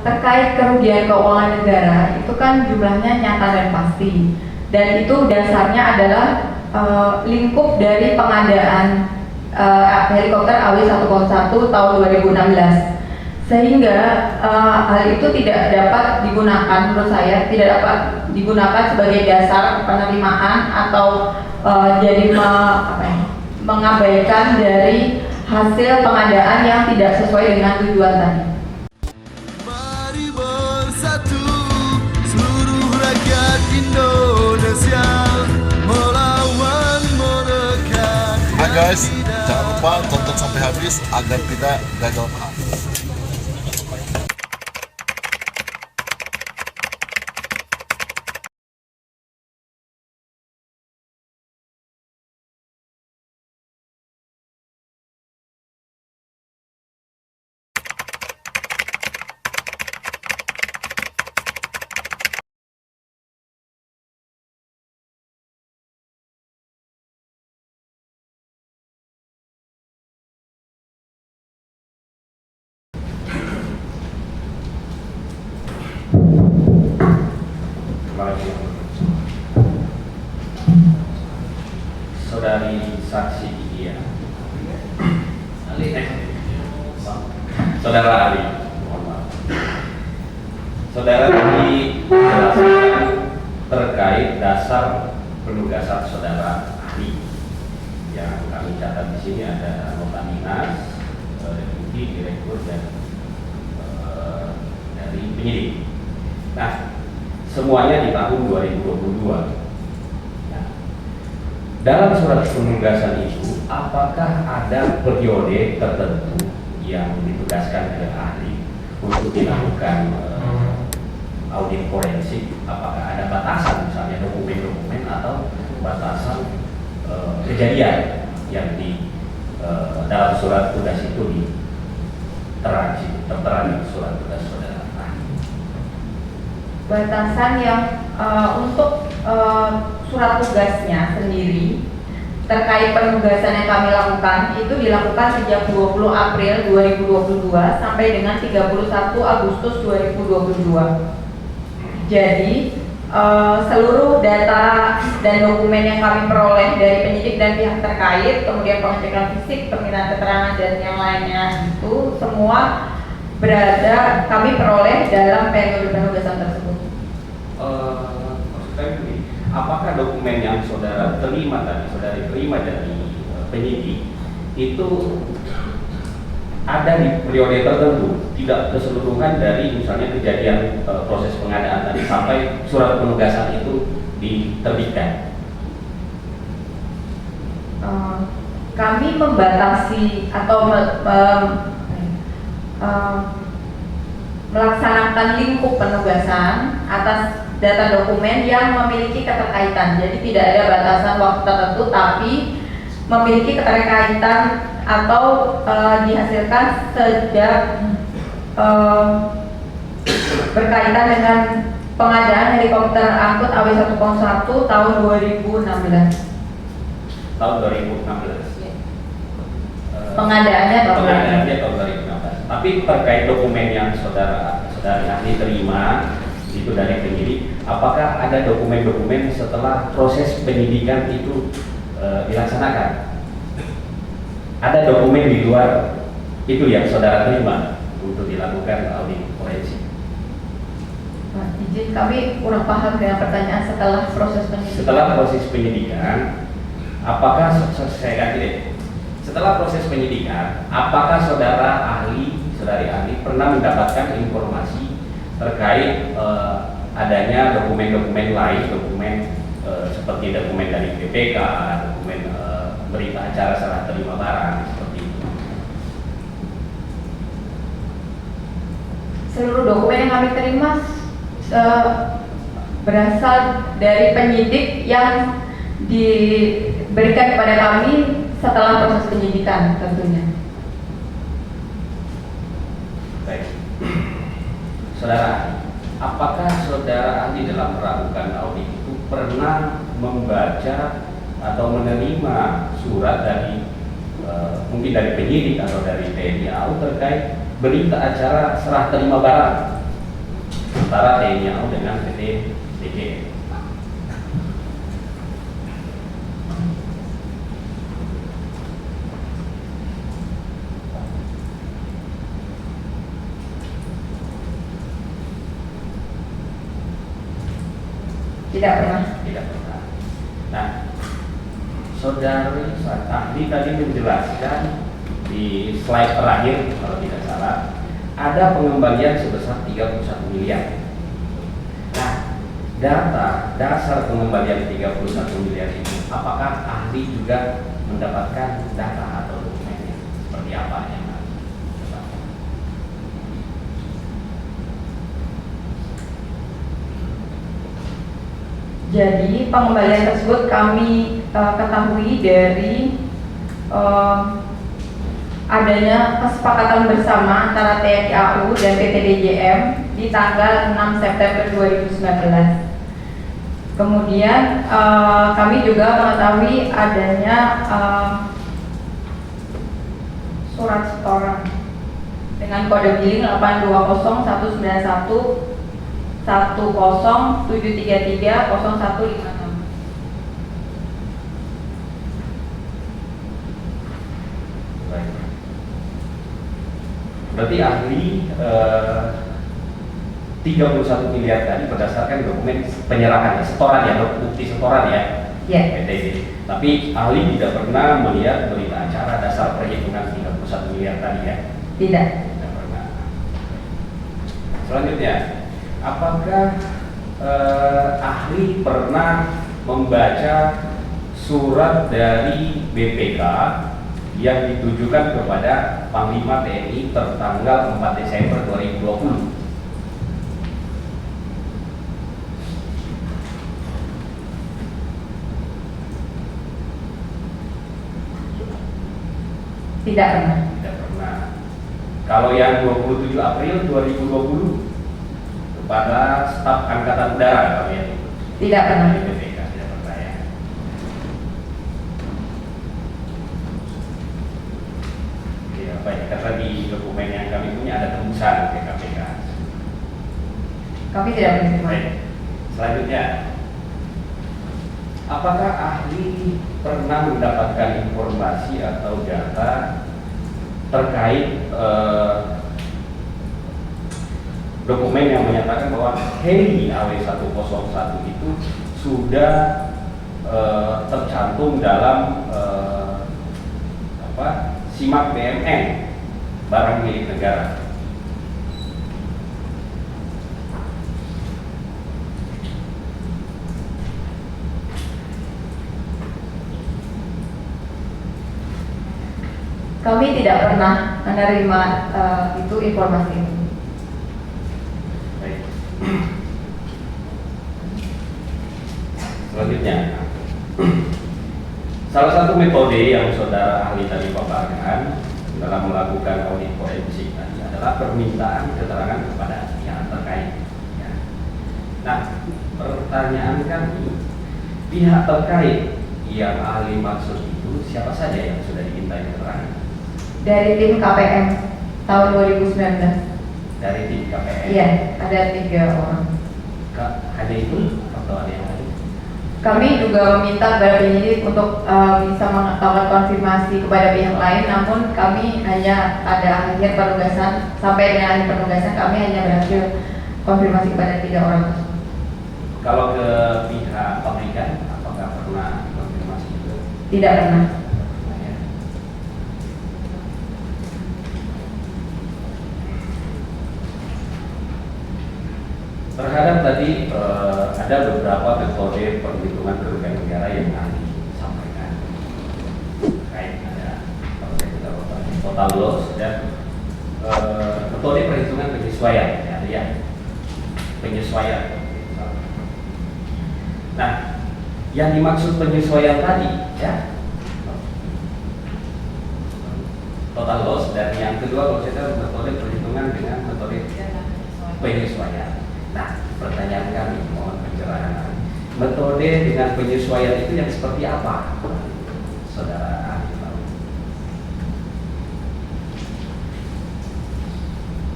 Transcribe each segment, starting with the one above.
terkait kerugian keuangan negara itu kan jumlahnya nyata dan pasti, dan itu dasarnya adalah lingkup dari pengadaan helikopter AW101 tahun 2016, sehingga hal itu tidak dapat digunakan, menurut saya tidak dapat digunakan sebagai dasar penerimaan atau jadi mengabaikan dari hasil pengadaan yang tidak sesuai dengan tujuan tadi. Mari bersatu seluruh rakyat Indonesia melawan mereka. Guys, jangan lupa tonton sampai habis agar tidak gagal paham. Saudari saksi dia, Saudara Ali, mohon maaf. Saudara dijelaskan terkait dasar penugasan saudara ahli. Yang kami catat di sini ada nota dinas, deputi, direktur, dan dari penyidik. Nah, semuanya di tahun 2022. Dalam surat penugasan itu, apakah ada periode tertentu yang ditugaskan oleh ahli untuk dilakukan audit forensik? Apakah ada batasan, misalnya dokumen-dokumen atau batasan kejadian yang di dalam surat tugas itu tertera di surat tugas saudara ahli? Batasan yang untuk surat tugasnya sendiri terkait penugasan yang kami lakukan itu dilakukan sejak 20 April 2022 sampai dengan 31 Agustus 2022. Jadi seluruh data dan dokumen yang kami peroleh dari penyidik dan pihak terkait, kemudian pengecekan fisik, permintaan keterangan dan yang lainnya itu semua kami peroleh dalam periode penugasan tersebut. Apakah dokumen yang saudari terima dari penyidik itu ada di periode tertentu, tidak keseluruhan dari misalnya kejadian proses pengadaan tadi sampai surat penugasan itu diterbitkan? Kami membatasi atau melaksanakan lingkup penugasan atas data dokumen yang memiliki keterkaitan. Jadi tidak ada batasan waktu tertentu, tapi memiliki keterkaitan atau dihasilkan sejak berkaitan dengan pengadaan helikopter angkut AW101 tahun 2016. Tahun 2016. Pengadaannya tahun 2016. Tapi terkait dokumen yang saudara ahli terima itu dari penyidik, apakah ada dokumen-dokumen setelah proses penyidikan itu dilaksanakan? Ada dokumen di luar itu yang saudara terima untuk dilakukan audit forensik? Izin, kami kurang paham dengan pertanyaan setelah proses penyidikan. Setelah proses penyidikan, apakah setelah proses penyidikan, apakah saudari ahli pernah mendapatkan informasi terkait adanya dokumen-dokumen lain, seperti dokumen dari BPK, dokumen berita acara serah terima barang, seperti itu? Seluruh dokumen yang kami terima berasal dari penyidik yang diberikan kepada kami setelah proses penyidikan tentunya. Baik. Saudara, apakah saudara ahli dalam melakukan audit itu pernah membaca atau menerima surat dari mungkin dari penyidik atau dari TNI AU terkait berita acara serah terima barang antara TNI AU dengan PT DGM. Tidak pernah. Tidak pernah. Nah, saudari ahli tadi menjelaskan di slide terakhir kalau tidak salah ada pengembalian sebesar 31 miliar. Nah, data dasar pengembalian 31 miliar itu apakah ahli juga mendapatkan data atau dokumennya seperti apa yang Jadi pengembalian tersebut kami ketahui dari adanya kesepakatan bersama antara TNI AU dan PT DJM di tanggal 6 September 2019. Kemudian kami juga mengetahui adanya surat setoran dengan kode billing 820 191 10733 0156. Baik. Berarti ahli 31 miliar tadi berdasarkan dokumen penyerahan setoran ya, bukti setoran ya. Ya. PTD. Tapi ahli tidak pernah melihat berita acara dasar perhitungan 31 miliar tadi ya. Tidak. Tidak pernah. Selanjutnya, apakah ahli pernah membaca surat dari BPK yang ditujukan kepada Panglima TNI tertanggal 4 Desember 2020? Tidak pernah. Tidak pernah. Kalau yang 27 April 2020 kepada staf Angkatan Udara kalau yang itu. Tidak pernah. BPK tidak pernah ya. Ya, baik. Karena di dokumen yang kami punya ada tembusan ke KPK. Kami tidak menerima. Baik. Selanjutnya, apakah ahli pernah mendapatkan informasi atau data terkait dokumen yang menyatakan bahwa heli AW101 itu sudah tercantum dalam SIMAK BMN, barang milik negara? Kami tidak pernah menerima itu informasi itu. Baik. Selanjutnya, salah satu metode yang saudara ahli tadi paparkan dalam melakukan audit forensik tadi adalah permintaan keterangan kepada pihak terkait. Ya. Nah, pertanyaan kami, pihak terkait yang ahli maksud itu siapa saja yang sudah diminta keterangan? Dari tim KPM tahun 2019. Dari tim KPM? Iya, ada 3 orang. Hanya itu atau ada yang lain? Kami juga meminta kepada penyidik untuk bisa melakukan konfirmasi kepada pihak lain, namun kami hanya pada akhir penugasan, sampai dengan akhir penugasan kami hanya berhasil konfirmasi kepada 3 orang. Kalau ke pihak pabrikan, apakah pernah konfirmasi juga? Tidak pernah. Terhadap tadi ada beberapa metode perhitungan kerugian negara yang ahli sampaikan. Terkait ada total loss dan metode perhitungan penyesuaian, ya, penyesuaian. Nah, yang dimaksud penyesuaian tadi, ya, total loss, dan yang kedua kalau kita metode perhitungan dengan metode penyesuaian. Nah, pertanyaan kami, mohon pencerahan. Metode dengan penyesuaian itu yang seperti apa, saudara ahli tahu?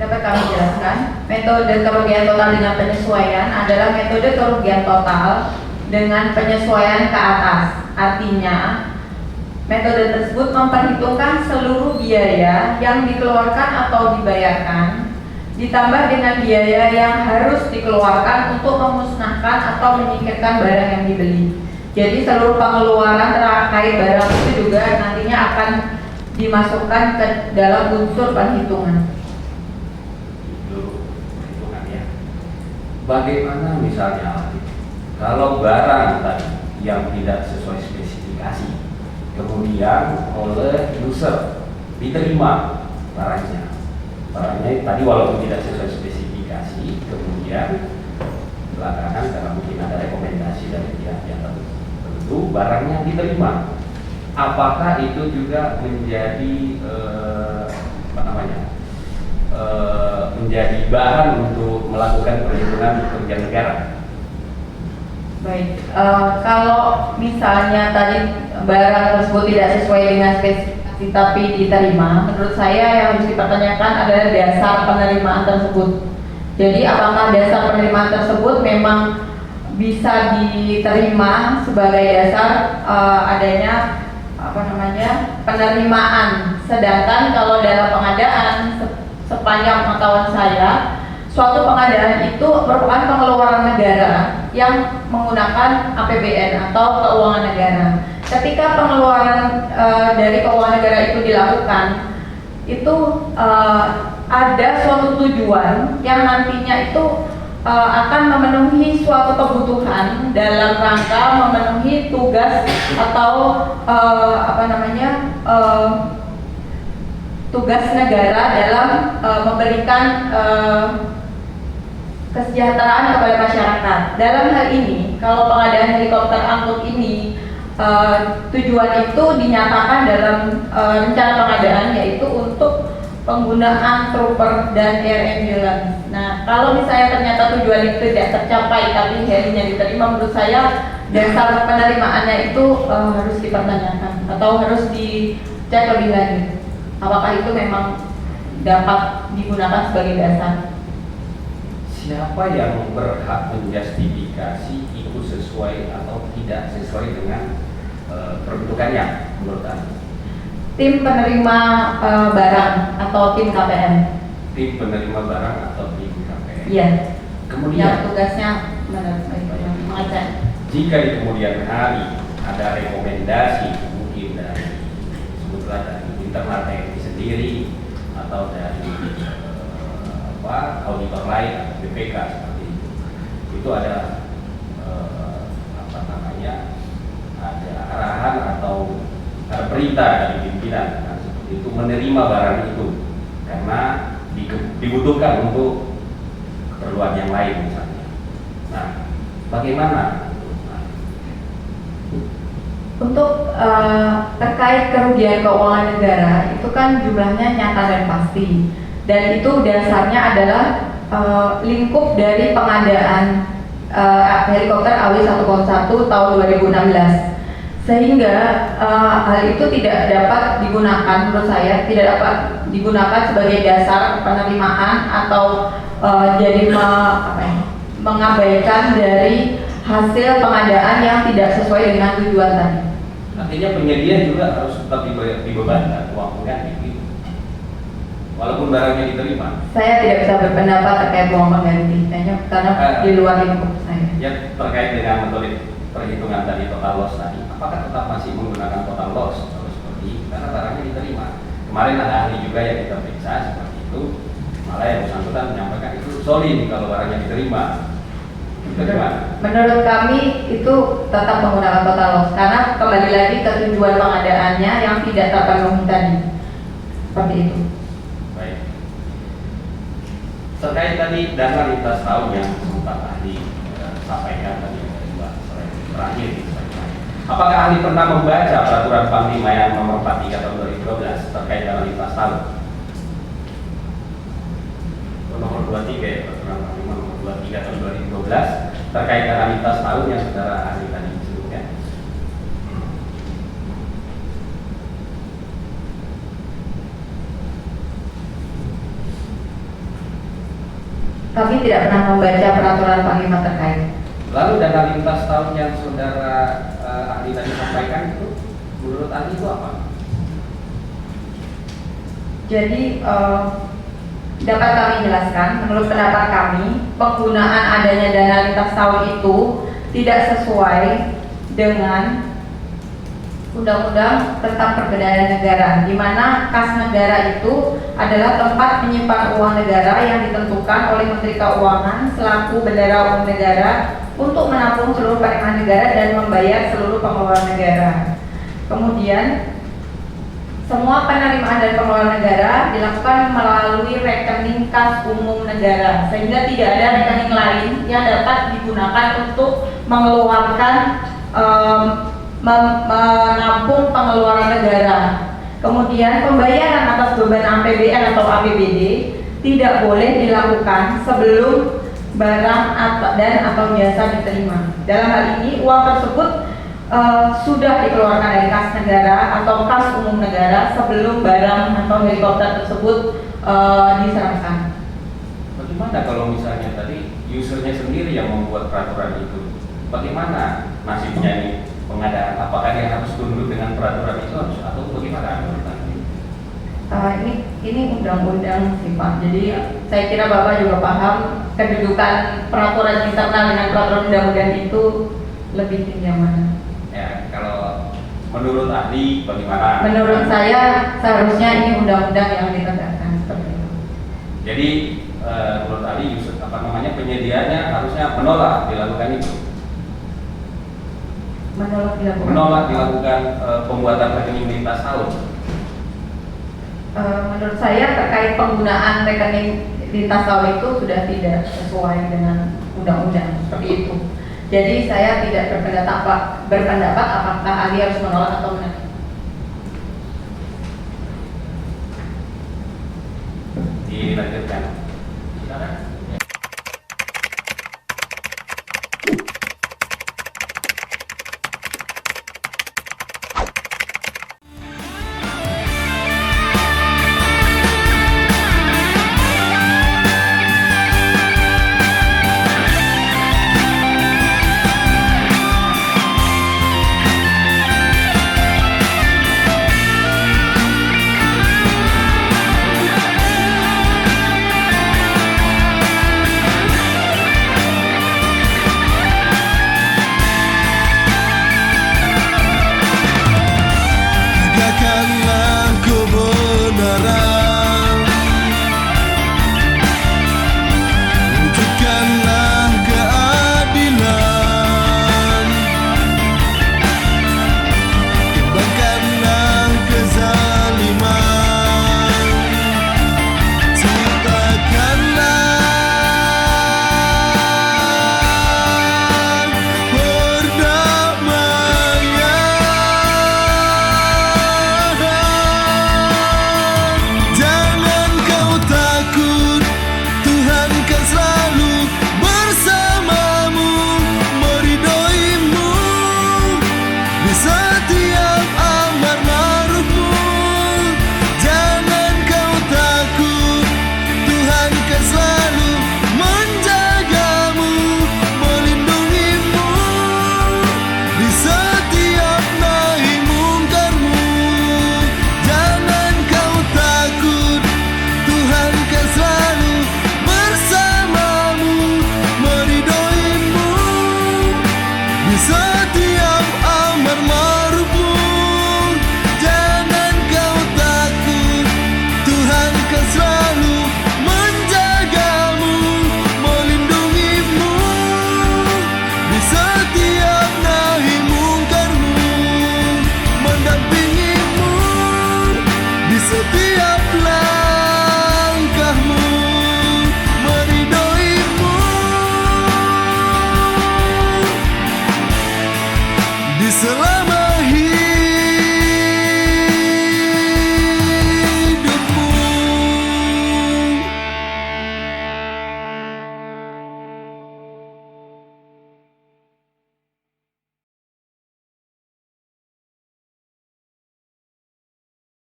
Dapat kami jelaskan? metode kerugian total dengan penyesuaian adalah metode kerugian total dengan penyesuaian ke atas. Artinya, metode tersebut memperhitungkan seluruh biaya yang dikeluarkan atau dibayarkan, ditambah dengan biaya yang harus dikeluarkan untuk memusnahkan atau menyingkirkan barang yang dibeli. Jadi seluruh pengeluaran terkait barang itu juga nantinya akan dimasukkan ke dalam unsur perhitungan. Bagaimana misalnya kalau barang tadi yang tidak sesuai spesifikasi kemudian oleh user diterima barangnya tadi walaupun tidak sesuai spesifikasi, kemudian belakangan karena mungkin ada rekomendasi dari pihak yang tertentu barangnya diterima, apakah itu juga menjadi menjadi bahan untuk melakukan perhitungan kerugian negara? Baik, kalau misalnya tadi barang tersebut tidak sesuai dengan spesifikasi tapi diterima, menurut saya yang harus dipertanyakan adalah dasar penerimaan tersebut. Jadi apakah dasar penerimaan tersebut memang bisa diterima sebagai dasar adanya penerimaan, sedangkan kalau dalam pengadaan sepanjang pengetahuan saya, suatu pengadaan itu merupakan pengeluaran negara yang menggunakan APBN atau keuangan negara. Ketika pengeluaran dari keuangan negara itu dilakukan, itu ada suatu tujuan yang nantinya itu akan memenuhi suatu kebutuhan dalam rangka memenuhi tugas atau tugas negara dalam memberikan kesejahteraan kepada masyarakat. Dalam hal ini, kalau pengadaan helikopter angkut ini tujuan itu dinyatakan dalam rencana pengadaan, yaitu untuk penggunaan trooper dan air ambulance. Nah, kalau misalnya ternyata tujuan itu tidak tercapai tapi helinya diterima, menurut saya dasar penerimaannya itu harus dipertanyakan atau harus dicek lebih lanjut. Apakah itu memang dapat digunakan sebagai dasar? Siapa yang berhak menjustifikasi itu sesuai atau tidak sesuai dengan peruntukannya menurut Anda? Tim penerima barang atau tim KPM. Tim penerima barang atau tim KPM. Iya. Kemudian yang tugasnya mengecek. Jika di kemudian hari ada rekomendasi mungkin dari sebutlah dari internal TNI sendiri atau dari auditor lain atau BPK seperti itu ada ada arahan atau ada perintah dari pimpinan seperti itu menerima barang itu karena dibutuhkan untuk keperluan yang lain misalnya. Nah, bagaimana? Untuk terkait kerugian keuangan negara itu kan jumlahnya nyata dan pasti, dan itu dasarnya adalah lingkup dari pengadaan helikopter AW101 tahun 2016, sehingga hal itu tidak dapat digunakan, menurut saya tidak dapat digunakan sebagai dasar penerimaan atau jadi mengabaikan dari hasil pengadaan yang tidak sesuai dengan tujuan tadi. Artinya penyedia juga harus tetap dibebankan uang pengganti, walaupun barangnya diterima. Saya tidak bisa berpendapat terkait uang pengganti, karena di luar lingkup saya. Ya, terkait dengan metode perhitungan tadi total loss tadi, apakah tetap masih menggunakan total loss atau seperti itu? Karena barangnya diterima. Kemarin ada ahli juga yang kita periksa seperti itu, malah yang bersangkutan menyampaikan itu solid kalau barangnya diterima. Menurut kami itu tetap menggunakan total loss karena kembali lagi ke tujuan pengadaannya yang tidak terpenuhi tadi. Seperti itu. Baik. Terkait tadi dana lintas tahun yang sempat ahli sampaikan tadi terakhir. Apakah ahli pernah membaca peraturan Panglima yang nomor 43 tahun 2012 terkait dana lintas tahun? Nomor 23 ya, peraturan Panglima nomor 23 tahun 2012 terkait dana lintas tahun yang saudara ahli tadi sebutkan. Kami tidak pernah membaca peraturan Panglima terkait. Lalu dana lintas tahun yang saudara ahli tadi sampaikan itu, menurut ahli itu apa? Jadi dapat kami jelaskan, menurut pendapat kami, penggunaan adanya dana lintas tahun itu tidak sesuai dengan Undang-Undang tentang Perbendaharaan Negara, di mana kas negara itu adalah tempat menyimpan uang negara yang ditentukan oleh Menteri Keuangan selaku bendara umum negara untuk menampung seluruh penerimaan negara dan membayar seluruh pengeluaran negara. Kemudian semua penerimaan dan pengeluaran negara dilakukan melalui rekening kas umum negara, sehingga tidak ada rekening lain yang dapat digunakan untuk mengeluarkan menampung pengeluaran negara. Kemudian pembayaran atas beban APBN atau APBD tidak boleh dilakukan sebelum barang atau jasa diterima. Dalam hal ini uang tersebut sudah dikeluarkan dari kas negara atau kas umum negara sebelum barang atau helikopter tersebut diserahkan. Bagaimana kalau misalnya tadi usernya sendiri yang membuat peraturan itu? Bagaimana nasibnya ini pengadaan? Apakah dia harus tunduk dengan peraturan itu atau bagaimana menurut Anda? Ini undang-undang sih Pak. Jadi saya kira Bapak juga paham kedudukan peraturan internal dengan peraturan undang-undang itu lebih tinggi yang mana. Ya, kalau menurut ahli bagaimana? Menurut saya seharusnya ini undang-undang yang ditegakkan seperti itu. Jadi menurut ahli penyediaannya harusnya menolak dilakukan itu. Menolak dilakukan pembuatan rekening lintas tahun. Menurut saya terkait penggunaan rekening lintas tahun itu sudah tidak sesuai dengan undang-undang seperti itu. Jadi saya tidak berpendapat apakah ahli harus menolak atau menerima. Dilanjutkan.